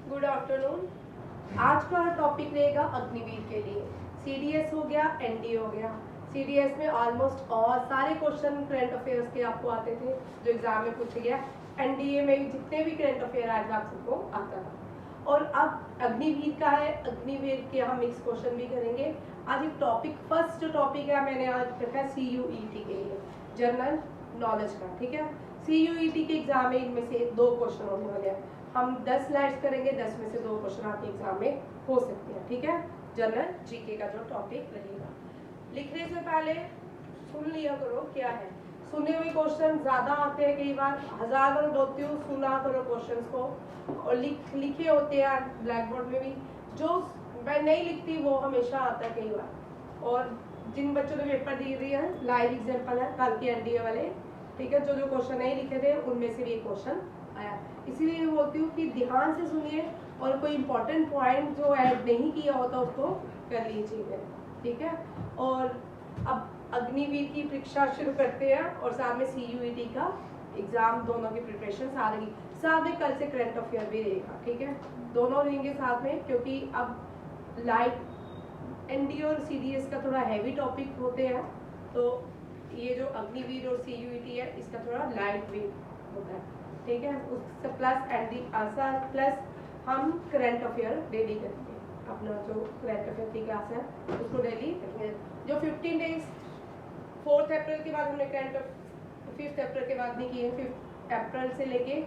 Good afternoon. आज का topic रहेगा अग्निवीर के लिए। सीडीएस हो गया, एनडीए हो गया। सीडीएस में ऑलमोस्ट और सारे क्वेश्चन करंट अफेयर्स के आपको आते थे जो एग्जाम में पूछे गया। एनडीए में भी जितने भी करंट अफेयर आए थे आप सबको आता था। और अब अग्निवीर का है, अग्निवीर के हम मिक्स क्वेश्चन भी करेंगे। आज एक टॉपिक, फर्स्ट जो टॉपिक है मैंने आज रखा है CUET के लिए, जनरल नॉलेज का। ठीक है, CUET के एग्जाम में इनमें से 2 क्वेश्चन होने वाले हैं। हम 10 स्लाइड्स करेंगे, 10 में से 2 क्वेश्चन आपके एग्जाम में हो सकते हैं। ठीक है, जनरल जीके का जो टॉपिक रहेगा। लिखने से पहले सुन लिया करो क्या है। सुने हुए क्वेश्चन ज्यादा आते हैं, कई बार 1000 बार बोलती हूँ सुना करो क्वेश्चंस को, और लिखे होते हैं ब्लैक बोर्ड में भी। जो मैं नहीं लिखती वो हमेशा आता है कई बार। और जिन बच्चों ने पेपर दिए हुए हैं, लाइव एग्जाम्पल है कल के एनडीए वाले। ठीक है, जो क्वेश्चन नहीं लिखे थे उनमें से भी एक क्वेश्चन आया। इसीलिए बोलती हूँ कि ध्यान से सुनिए और कोई इंपॉर्टेंट पॉइंट जो ऐड नहीं किया होता उसको कर लीजिए। ठीक है, और अब अग्निवीर की परीक्षा शुरू करते हैं और साथ में CUET का एग्जाम, दोनों की प्रिपरेशन साथ रहेगी। साथ में कल से करंट अफेयर भी रहेगा। ठीक है, दोनों रहेंगे साथ में, क्योंकि अब लाइट एनडीए और CDS का थोड़ा हैवी टॉपिक होते हैं, तो ये जो अग्निवीर और CUET है इसका थोड़ा लाइट वेट होता है। ठीक है, उससे प्लस आंसर प्लस हम करंट अफेयर डेली करेंगे। अपना जो करंट अफेयर की क्लास है उसको डेली करेंगे। जो 15 डेज 4 अप्रैल के बाद हमने करंट 5 अप्रैल के बाद नहीं किए। 5 अप्रैल से लेके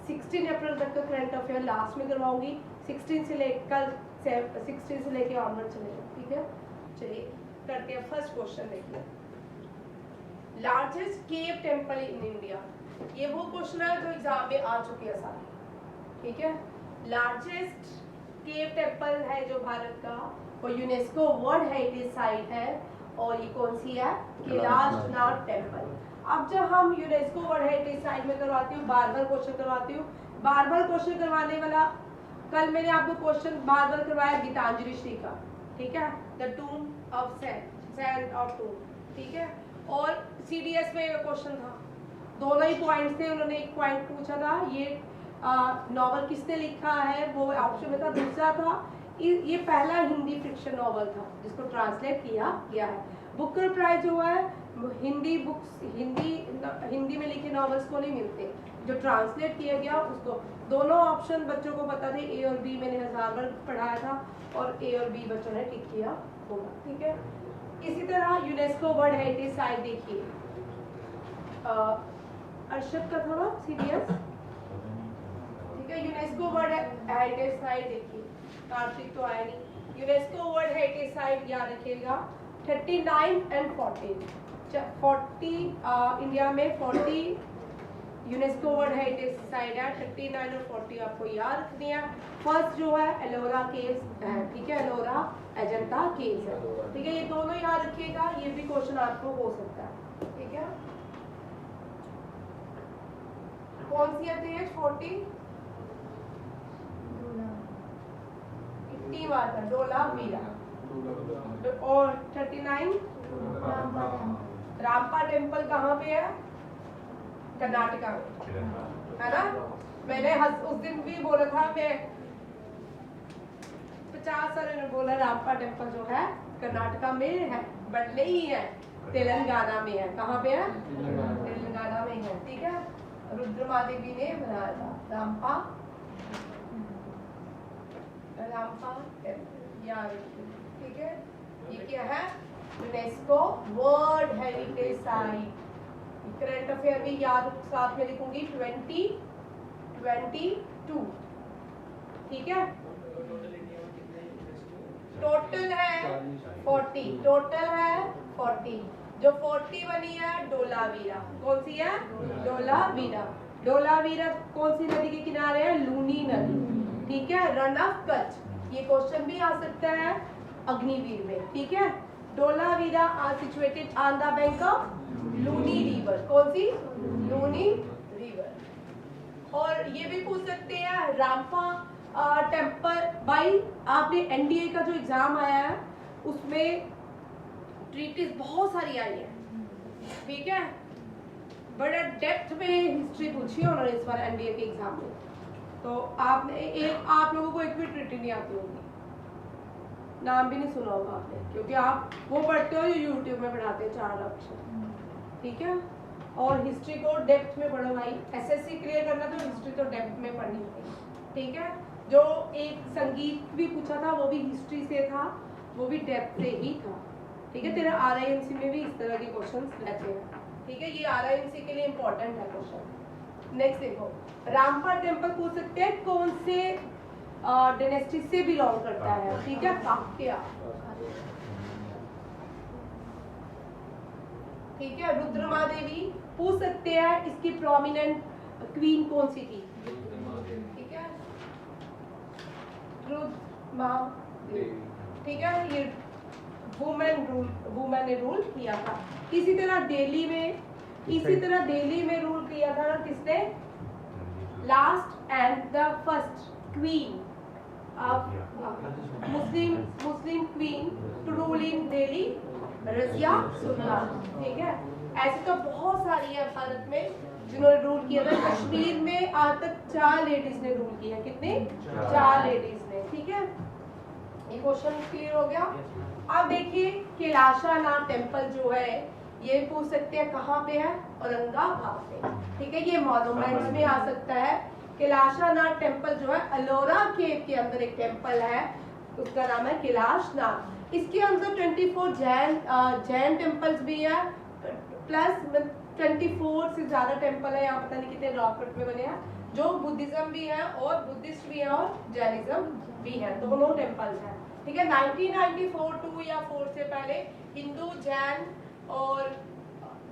16 अप्रैल तक का करंट अफेयर लास्ट में करवाऊंगी। 16 से लेकर 16 से लेके ऑनवर्ड चलेगा। ठीक है, चलिए करते हैं। फर्स्ट क्वेश्चन देखिए, largest cave temple in India. ये वो क्वेश्चन है जो एग्जाम में आ चुके हैं सारे। ठीक है, लार्जेस्ट केव टेम्पल है जो भारत का, वो यूनेस्को वर्ल्ड हेरिटेज साइट है। और ये कौन सी है? कैलाशनाथ टेम्पल। अब जब हम यूनेस्को वर्ल्ड हेरिटेज साइट में करवाती हूँ, बार-बार क्वेश्चन करवाती हूँ। बार-बार क्वेश्चन करवाने वाला, कल मैंने आपको क्वेश्चन बार-बार करवाया गीतांजलि श्री का। ठीक है, the tomb of sand of tomb. ठीक है, और CDS में क्वेश्चन था, दोनों ही पॉइंट्स थे। उन्होंने एक पॉइंट पूछा था, ये नॉवल किसने लिखा है, वो ऑप्शन में था। दूसरा था, ये पहला हिंदी फिक्शन नॉवल था जिसको ट्रांसलेट किया गया है। बुकर प्राइज जो है, हिंदी बुक्स, हिंदी में लिखे नॉवेल्स को नहीं मिलते, जो ट्रांसलेट किया गया उसको। दोनों ऑप्शन बच्चों को पता थे, A और B मैंने 1000 बार पढ़ाया था, और A और B बच्चों ने टिक किया होगा। ठीक है, इसी तरह यूनेस्को वर्ल्ड हेरिटेज साइट देखिए, अर्शद का थोड़ा CDS। ठीक है, यूनेस्को वर्ल्ड हेरिटेज साइट देखिए, कार्तिक तो आया नहीं। यूनेस्को वर्ल्ड हेरिटेज साइट याद रखिएगा, 39 एंड 40 इंडिया में 40 यूनेस्को वर्ल्ड हेरिटेज साइट है। 39 और 40 आपको याद रखनी है। फर्स्ट जो है एलोरा केव्स है। ठीक है, एलोरा अजंता केव्स है। ठीक है, ये दोनों याद रखिएगा, ये भी क्वेश्चन आपको हो सकता है। ठीक है, कौन सी आती है? 40 कितनी बार है? डोलावीरा। और 39 रामपा टेम्पल कहाँ पे है? कर्नाटका में, है ना। मैंने उस दिन भी बोला था, मैं 50 साल ने बोला रामपा टेम्पल जो है कर्नाटका में है, बट नहीं है, तेलंगाना में है। कहाँ पे है? तेलंगाना में है। ठीक है, रुद्रमा देवी ने बनाया था रामपा टेम्पल, याद रखिए। ठीक है, ये क्या है? UNESCO world heritage site. Current affair भी याद साथ में लिखूंगी, 2022। ठीक है, टोटल है 40, टोटल है 40। जो 40 बनी है डोलावीरा, कौन सी है? डोलावीरा। डोलावीरा कौन सी नदी के किनारे है? लूनी नदी। ठीक है, रन ऑफ कच्छ, ये क्वेश्चन भी आ सकता है अग्निवीर में। ठीक है, Dholavira are situated on the bank of Luni river. कौन सी? लूनी रिवर। और ये भी पूछ सकते हैं रामपा टेम्पल। भाई आपने एनडीए का जो एग्जाम आया है उसमें ट्रीटिस बहुत सारी आई है। ठीक है, बड़ा डेप्थ में हिस्ट्री पूछी है उन्होंने इस बार एनडीए के एग्जाम में। तो आपने एक आप लोगों को एक भी ट्रिटी नहीं आती होगी, नाम भी नहीं सुना होगा आपने, क्योंकि आप वो पढ़ते हो जो यूट्यूब में पढ़ाते हैं 4 अक्षर, ठीक है। और हिस्ट्री को डेप्थ में पढ़ो भाई, एसएससी क्लियर करना तो हिस्ट्री तो डेप्थ में पढ़नी होगी, ठीक है। जो एक संगीत भी पूछा था वो भी हिस्ट्री से था, वो भी डेप्थ से ही था, ठीक है। तेरा आरआईएमसी में भी इस तरह के क्वेश्चंस रहते हैं, ठीक है। ये आरआईएमसी के लिए इंपॉर्टेंट है क्वेश्चन। नेक्स्ट देखो, रामपुर टेम्पल पूछ सकते हैं कौन से डायनेस्टी से बिलोंग करता है, ठीक है। काक्या, ठीक है। रुद्रमा देवी पूछ सकते हैं इसकी प्रोमिनेंट क्वीन कौन सी थी, ठीक है। रुद्रमा देवी, ठीक है। ये वुमेन ने रूल किया था। इसी तरह दिल्ली में रूल किया था किसने, last and the first queen Muslim queen to rule in Delhi, Razia Sultan, ठीक है। ऐसे तो बहुत सारी है भारत में जिन्होंने रूल किया था। कश्मीर में आज तक 4 लेडीज ने रूल किया, कितने, 4 लेडीज ने, ठीक है। ये क्वेश्चन क्लियर हो गया। अब देखिए कैलाशनाथ टेम्पल जो है ये पूछ सकते हैं कहाँ पे है, औरंगाबाद पे, ठीक है। ये मॉन्यूमेंट्स में आ सकता है। कैलाशनाथ टेम्पल जो है अलोरा केव के अंदर एक टेम्पल है, उसका नाम है कैलाशनाथ। इसके अंदर 24 जैन टेम्पल्स भी है, प्लस 24 से ज्यादा टेम्पल है, यहाँ पता नहीं कितने रॉकेट में बने हैं, जो बुद्धिज्म भी है और बुद्धिस्ट भी है और जैनिज्म भी है, दोनों टेम्पल्स हैं, ठीक है। 1994 2 या 4 से पहले हिंदू, जैन और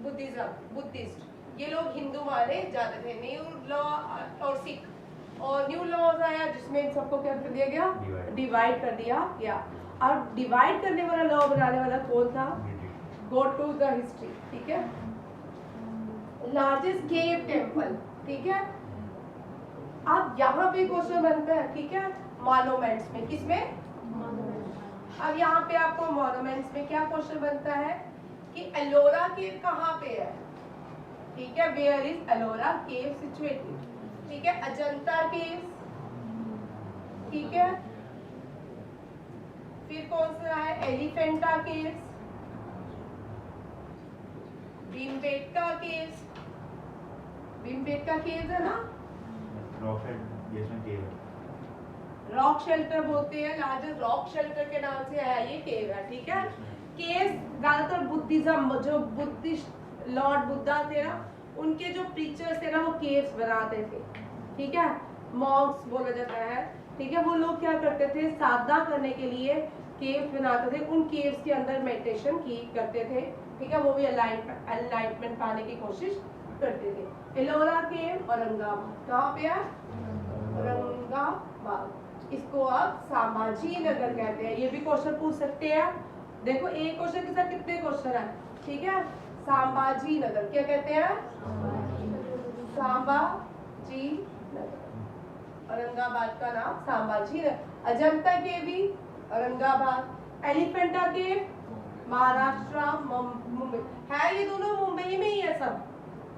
बुद्धिस्ट ये लोग हिंदू माने जाते थे। न्यू लॉ और सिख और न्यू लॉज आया जिसमें इन सबको क्या कर दिया गया, डिवाइड कर दिया गया। और डिवाइड करने वाला लॉ बनाने वाला कौन था, गो टू द हिस्ट्री, ठीक है। लार्जेस्ट केव टेम्पल, ठीक है। अब यहाँ पे क्वेश्चन बनता है, ठीक है, मॉन्यूमेंट्स में, किसमें, अब यहाँ पे आपको मॉन्यूमेंट्स में क्या क्वेश्चन बनता है कि एलोरा केव कहाँ पे है, ठीक है। Where is Ellora cave situated, ठीक है। अजंता केव, ठीक है। फिर कौन सा है, Elephanta caves, Bhimbetka caves, Bhimbetka caves है ना, रॉक शेल्टर बोलते हैं, लार्जेस्ट रॉक शेल्टर के नाम से है ये केव है, ठीक है। केव्स ज्यादातर बुद्धिज्म, जो बुद्धिस्ट लॉर्ड बुद्धा थे ना, उनके जो प्रीचर्स थे ना वो केव्स बनाते थे, ठीक है। मॉन्क्स बोला जाता है, ठीक है। वो लोग क्या करते थे, साधना करने के लिए केव्स बनाते थे, उन केव्स के अंदर मेडिटेशन की करते थे, ठीक है। वो भी एनलाइटमेंट पाने की कोशिश करते थे। एलोरा केव औरंगाबाद, कहाँ पे है, औरंगाबाद। इसको आप संभाजी नगर कहते हैं, ये भी क्वेश्चन पूछ सकते हैं। देखो एक क्वेश्चन के साथ कितने क्वेश्चन है, ठीक है। संभाजी नगर क्या कहते हैं, संभाजी नगर, औरंगाबाद का नाम संभाजी नगर। अजंता के भी औरंगाबाद, एलिफेंटा के महाराष्ट्र, मुंबई है, ये दोनों मुंबई में ही है सब,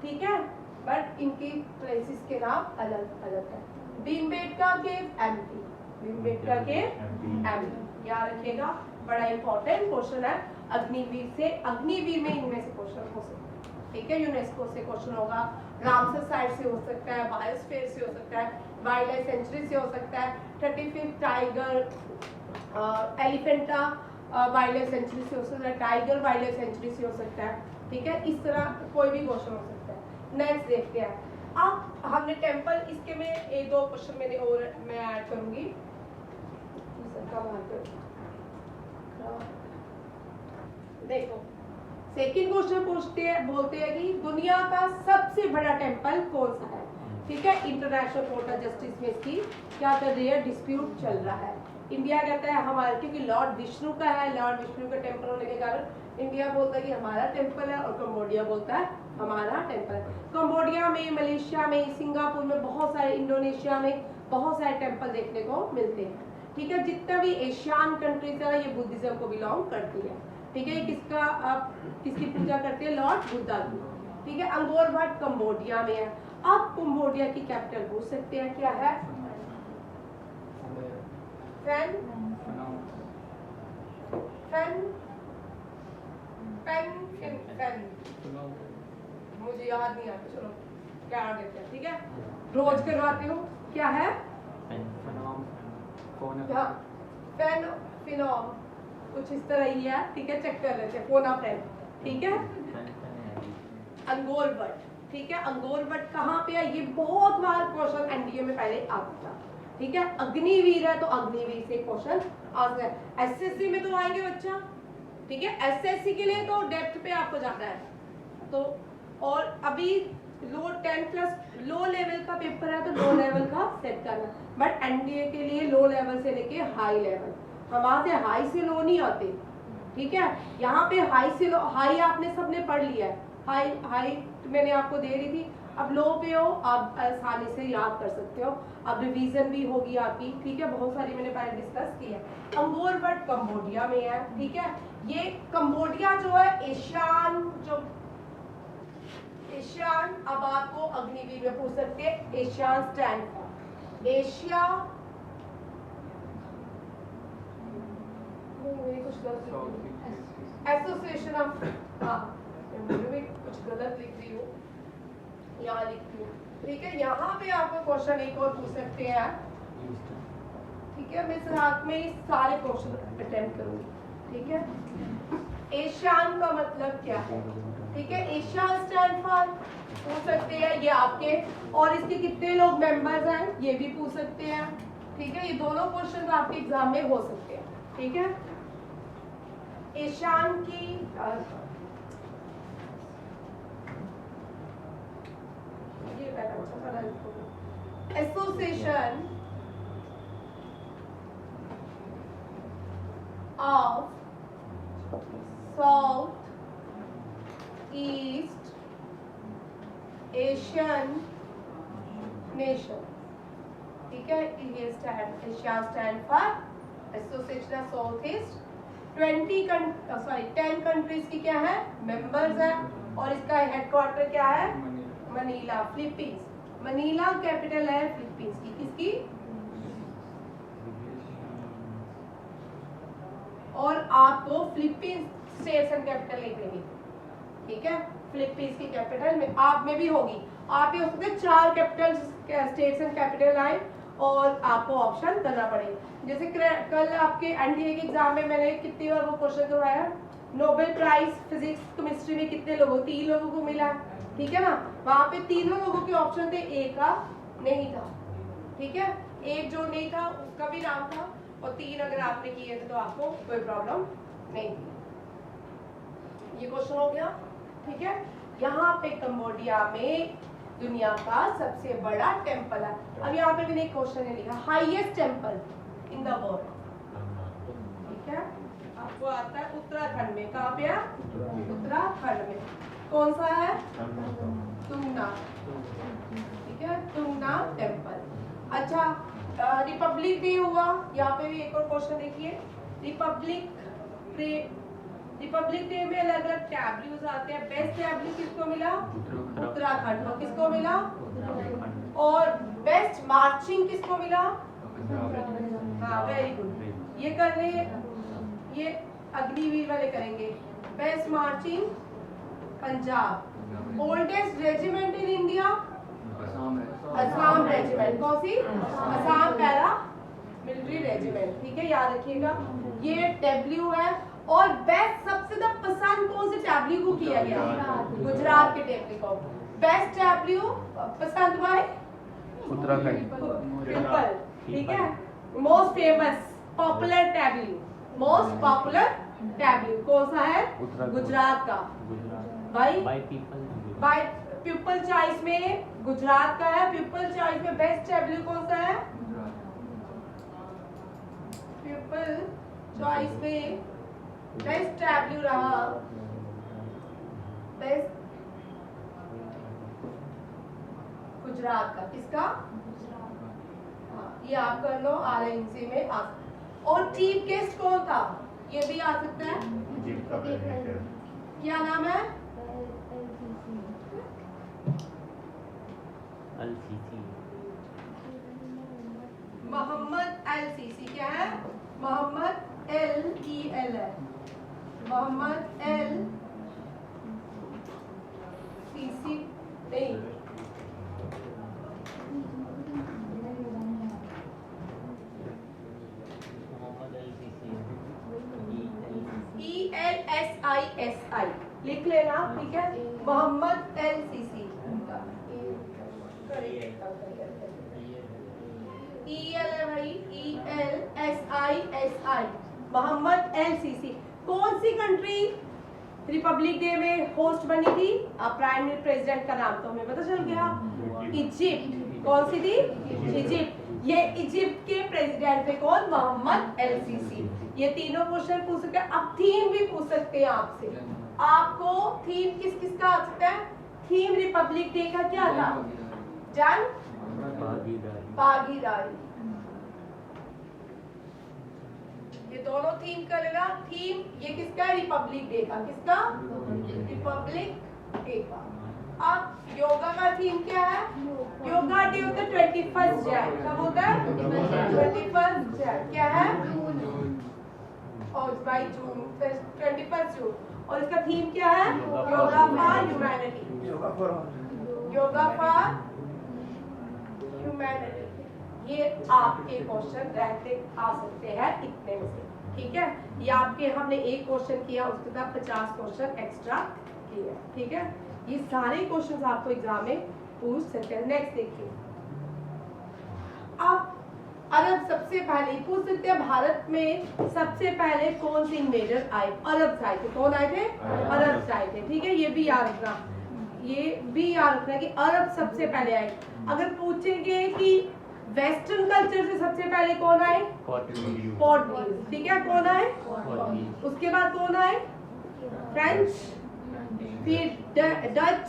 ठीक है, बट इनकी प्लेसेस के नाम अलग अलग है। भीमबेटका के एमपी, भीमबेटका के एमपी, याद रखिएगा, बड़ा इंपॉर्टेंट क्वेश्चन है। अग्निवीर से, अग्निवीर में इनमें से क्वेश्चन हो सकता है, ठीक है। यूनेस्को से क्वेश्चन होगा, रामसर साइट से हो सकता है, बायोस्फीयर से हो सकता है, वाइल्ड लाइफ सेंचुरी से हो सकता है, 35th tiger Elephanta wild life sanctuary से हो सकता है, टाइगर वाइल्ड लाइफ सेंचुरी से हो सकता है, ठीक है। इस तरह कोई भी क्वेश्चन हो सकता है। नेक्स्ट देखते हैं, अब हमने टेम्पल, इसके में एक दो क्वेश्चन मैंने और मैं ऐड करूंगी। देखो सेकंड क्वेश्चन पूछते हैं, बोलते हैं कि दुनिया का सबसे बड़ा टेम्पल कौन सा है, ठीक है। इंटरनेशनल कोर्ट ऑफ जस्टिस में इसकी क्या कर रही है, डिस्प्यूट चल रहा है। इंडिया कहता है हमारा, क्योंकि लॉर्ड विष्णु का है, लॉर्ड विष्णु का टेम्पल होने के कारण इंडिया बोलता है कि हमारा टेम्पल है, और कंबोडिया बोलता है हमारा टेम्पल है। कंबोडिया में, मलेशिया में, सिंगापुर में बहुत सारे, इंडोनेशिया में बहुत सारे टेम्पल देखने को मिलते हैं, ठीक है। जितना भी एशियन कंट्रीज है ये बुद्धिज्म को बिलोंग करती है, ठीक है। किसका, किसकी पूजा करते हैं, लॉर्ड बुद्धा की, ठीक है। अंगोर वाट कंबोडिया में है। अब कंबोडिया की कैपिटल पूछ सकते हैं क्या है, फैन फैन पेन पेन मुझे याद नहीं आता, चलो क्या देते हैं, ठीक है रोज करवाती हूँ। क्या है पेन फिनोम कुछ इस तरह ही है, ठीक है चेक कर लेते हैं। फोना फ्रेंड, ठीक है। अंगोल बट, ठीक है अंगोल बट कहाँ पे है, ये बहुत बार क्वेश्चन एनडीए में पहले आता था, ठीक है। अग्निवीर है तो अग्निवीर से क्वेश्चन आ सकता है। एसएससी में तो आएंगे बच्चा, ठीक है एसएससी के लिए तो डेप्थ पे आपको जाना है तो। और अभी लो 10 प्लस लो लेवल का पेपर है तो लो लेवल का सेट करना, बट एनडीए के लिए लो लेवल से लेके हाई लेवल, हमारे से हाई से लो नहीं आते, ठीक है। यहाँ पे हाई से लो, हाई आपने सबने पढ़ लिया है, हाई हाई मैंने आपको दे रही थी। अब लो पे हो आप आसानी से याद कर सकते हो, अब रिवीजन भी होगी आपकी, ठीक है। बहुत सारी मैंने पहले डिस्कस की है। अंगोर बट कंबोडिया में है, ठीक है। ये कंबोडिया जो है एशियान, जो एशियान, अब आपको अग्निवीर में पूछ सकते हैं एशियान स्टैंड फॉर एशिया, कुछ गलत एसोसिएशन ऑफ, हाँ मैं कुछ गलत लिख रही हूँ, यहाँ लिखती हूँ, ठीक है। यहाँ पे आपको क्वेश्चन एक और पूछ सकते हैं, ठीक है। मैं साथ में ही सारे क्वेश्चन अटेम्प्ट करूंगी, ठीक है। एशियान का मतलब क्या है, ठीक है। एशियान स्टैंड फॉर पूछ सकते हैं ये आपके, और इसके कितने लोग मेंबर्स हैं ये भी पूछ सकते हैं, ठीक है। ये दोनों क्वेश्चन आपके एग्जाम में हो सकते हैं, ठीक है। एशियान की association of south east Asian nation, ठीक है। ये stand Asia stand for association of south east 10 countries की क्या है मेंबर्स है, और इसका हेडक्वार्टर क्या है मनीला, फिलीपींस। मनीला कैपिटल है फिलीपींस की, किसकी, और आपको फिलीपींस स्टेट्स एंड कैपिटल लिख देंगे, ठीक है। फिलीपींस की कैपिटल में आप में भी होगी, आप ये हो सकते 4 capital states and capital line, और आपको ऑप्शन करना पड़ेगा। जैसे कल आपके एनडीए के एग्जाम में मैंने कितनी बार वो क्वेश्चन करवाया, नोबेल प्राइज फिजिक्स केमिस्ट्री में कितने लोगों, 3 लोगों को मिला, ठीक है ना। वहां पे तीनों लोगों के ऑप्शन थे, एक का नहीं था, ठीक है। एक जो नहीं था उसका भी नाम था, और 3 अगर आपने किए थे तो आपको कोई प्रॉब्लम नहीं थी। ये क्वेश्चन हो गया, ठीक है। यहाँ पे कंबोडिया में दुनिया का सबसे बड़ा टेम्पल है। अब यहाँ पे मैंने एक क्वेश्चन लिखा, highest temple in the world, ठीक है। आपको आता है उत्तराखंड में, कहाँ पे है उत्तराखंड में, कौन सा है तुंगनाथ, ठीक है तुंगनाथ टेम्पल। अच्छा रिपब्लिक डे हुआ, यहाँ पे भी एक और क्वेश्चन देखिए, रिपब्लिक डे में अलग अलग टैब्लूज आते हैं। बेस्ट टैब्लू किसको मिला, उत्तराखंड को, किसको मिला, और बेस्ट मार्चिंग किसको मिला, हाँ वेरी गुड। ये करने, ये अग्निवीर वाले करेंगे। Best marching Punjab. Oldest regiment in India Assam regiment, कौन सी, असम पैरा मिलिट्री रेजिमेंट, ठीक है याद रखिएगा। ये टैब्लू है। और बेस्ट सबसे ज्यादा पसंद कौन से टैब्लू को किया गया, गुजरात के टैब्लू को। बेस्ट टैब्लू पसंद बाय उत्तराखंड पीपल, ठीक है। Most famous popular tableau, most popular tableau कौन सा है, गुजरात का, बाय पीपल चॉइस में गुजरात का है। पीपल चॉइस में बेस्ट टैब्लू कौन सा है, पीपल चॉइस में बेस्ट टैब्लू रहा बेस्ट गुजरात का, किसका, हाँ ये आप कर लो, RNC में आ। और चीफ गेस्ट कौन था, ये भी आ सकता है, क्या नाम है, मोहम्मद LCC क्या है? मोहम्मद LEL है, मोहम्मद LCC नहीं, ELSISI लिख लेना, ठीक है? मोहम्मद LCC EL है भाई, ELSISI मोहम्मद LCC। कौन सी कंट्री रिपब्लिक डे में होस्ट बनी थी? प्राइम प्रेसिडेंट का नाम तो हमें पता चल गया, इजिप्ट। कौन सी थी? इजिप्ट। ये इजिप्ट के प्रेसिडेंट थे कौन? मोहम्मद LCC। ये तीनों क्वेश्चन पूछ सकते हैं। अब थीम भी पूछ सकते हैं आपसे। आपको थीम किस किस का आ सकता है? थीम रिपब्लिक डे का क्या था? जन भागीदारी। ये दोनों थीम का लेना। थीम ये किसका है? रिपब्लिक डे का। किसका? रिपब्लिक डे का। अब योगा का थीम क्या है? योगा डे होता है 21 जैन। कब होता है? 21 जैन। क्या है? और बाई जून, 21 जून। और इसका थीम क्या है? Yoga for humanity. Yoga for humanity. ये आपके क्वेश्चन रहते आ सकते हैं इतने में से, ठीक है? ये आपके हमने एक क्वेश्चन किया, उसके साथ 50 क्वेश्चन एक्स्ट्रा किए, ठीक है? ये सारे क्वेश्चन आपको एग्जाम में पूछ सकते हैं। नेक्स्ट देखिए, आप अरब सबसे पहले पूछ सकते हैं, भारत में सबसे पहले कौन से इन्वेडर आए? अरब आए थे। कौन आए थे? अरब आए थे, ठीक है? ये भी याद रखना, ये भी याद रखना कि अरब सबसे पहले आए। अगर पूछेंगे कि वेस्टर्न कल्चर से सबसे पहले कौन आए? पोर्टुगीज, ठीक है? कौन आए? उसके बाद कौन आए? फ्रेंच, फिर डच,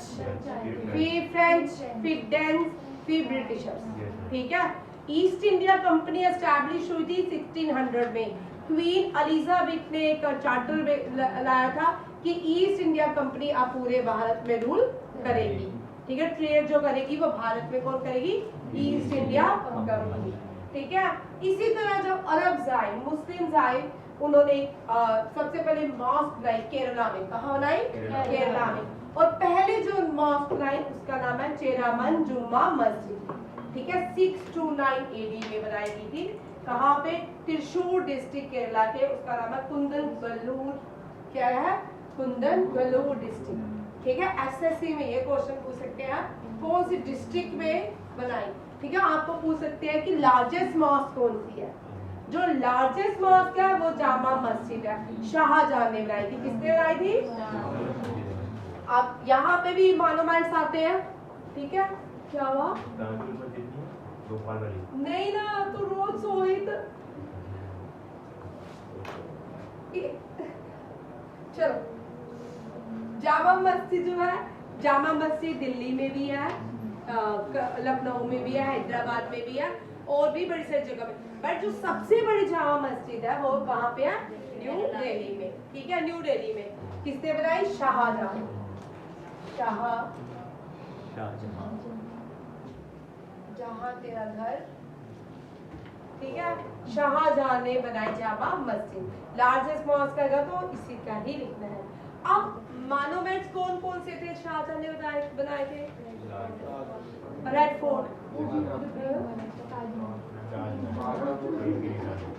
फिर फ्रेंच, फिर डेन्स, फिर ब्रिटिशर्स, ठीक है? ईस्ट इंडिया कंपनी एस्टैब्लिश हुई थी 1600 में। क्वीन एलिजाबेथ ने एक चार्टर लाया था कि ईस्ट इंडिया कंपनी अब पूरे भारत में रूल करेगी, ठीक है? ट्रेड जो करेगी वो भारत में कौन करेगी? ईस्ट इंडिया कंपनी, ठीक है? इसी तरह जब अरब्स आए, मुस्लिम्स आए, उन्होंने सबसे पहले मॉस्क बनाई केरला में। कहाँ बनाई? केरला में। और पहले जो मॉस्क बनाई उसका नाम है चेरामन जुम्मा मस्जिद, ठीक है? 629 AD में बनाई गई थी। कहाँ पे? त्रिशूर डिस्ट्रिक्ट केरला के। उसका नाम है कुंदनगल्लूर। क्या है? कुंदनगल्लूर डिस्ट्रिक्ट, ठीक है? SSC में ये क्वेश्चन पूछ सकते हैं, कौन सी डिस्ट्रिक्ट में बनाई, ठीक है? आपको पूछ सकते हैं कि लार्जेस्ट मॉस्क कौन सी है? जो लार्जेस्ट मॉस्क है वो जामा मस्जिद है, शाहजहां ने बनाई थी। किसने बनाई थी? आप यहाँ पे भी मॉन्यूमेंट्स आते हैं, ठीक है? क्या हुआ? नहीं ना, तो रोज सोए तो चलो। जामा मस्जिद जो है, जामा मस्जिद दिल्ली में भी है, लखनऊ में भी है, हैदराबाद में भी है, और भी बड़ी सारी जगह में। बट जो सबसे बड़ी जामा मस्जिद है वो कहाँ पे है? न्यू दिल्ली में, ठीक है? न्यू दिल्ली में। किसने बनाई? शाहजहां। जहां तेरा घर, ठीक है? शाहजहां ने बनाई जामा मस्जिद। लार्जेस्ट मॉस्क का तो इसी का ही लिखना है। अब मॉन्यूमेंट्स कौन कौन से थे शाहजहां ने बनाए थे? Red fort,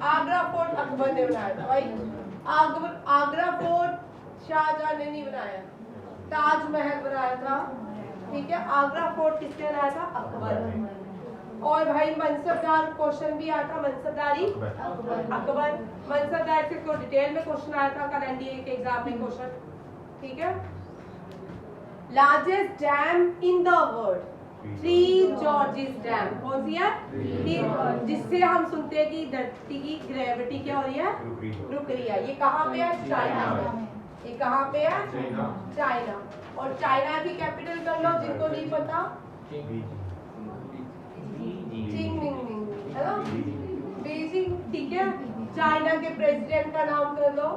Agra fort Akbar ने बनाया था भाई। आगरा फोर्ट शाहजहां ने नहीं बनाया, ताजमहल बनाया था, ठीक है? आगरा फोर्ट किसने बनाया था? अकबर। और भाई मनसबदार क्वेश्चन भी आया था, मनसबदारी अकबर। मनसबदार से को डिटेल में क्वेश्चन आया था करंट ईयर के एग्जाम में क्वेश्चन, ठीक है? Largest dam in the world, 3 George's dam. कौन सी है? जिससे हम सुनते हैं कि धरती की ग्रेविटी क्या हो रही है? रुक रही है। ये कहाँ पे है? चाइना में। ये कहाँ पे है? चाइना। और चाइना की कैपिटल कर लो जिनको नहीं पता, है ना? बीजिंग, ठीक है? चाइना के प्रेसिडेंट का नाम कर लो,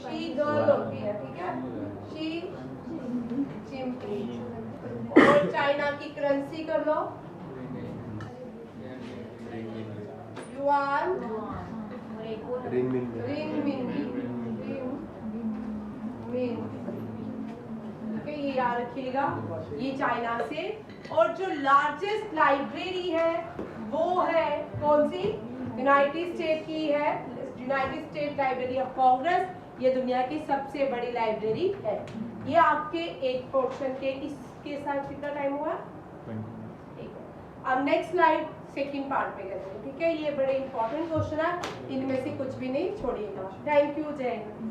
शी गर्ल होती है, ठीक है? Xi Jinping. और चाइना की करेंसी कर लो जुआन रिनमिनबी। रिनमिनबी। ठीक है, ये याद रखिएगा, ये चाइना से। और जो लार्जेस्ट लाइब्रेरी है वो है कौन सी? यूनाइटेड स्टेट की है, United state library of Congress. ये दुनिया की सबसे बड़ी लाइब्रेरी है। ये आपके एक पोर्शन के इसके साथ कितना टाइम हुआ? ठीक है, अब नेक्स्ट स्लाइड सेकंड पार्ट पे करेंगे। ठीक है, ये बड़े इंपॉर्टेंट क्वेश्चन है, इनमें से कुछ भी नहीं छोड़िएगा। थैंक यू, जय हिंद।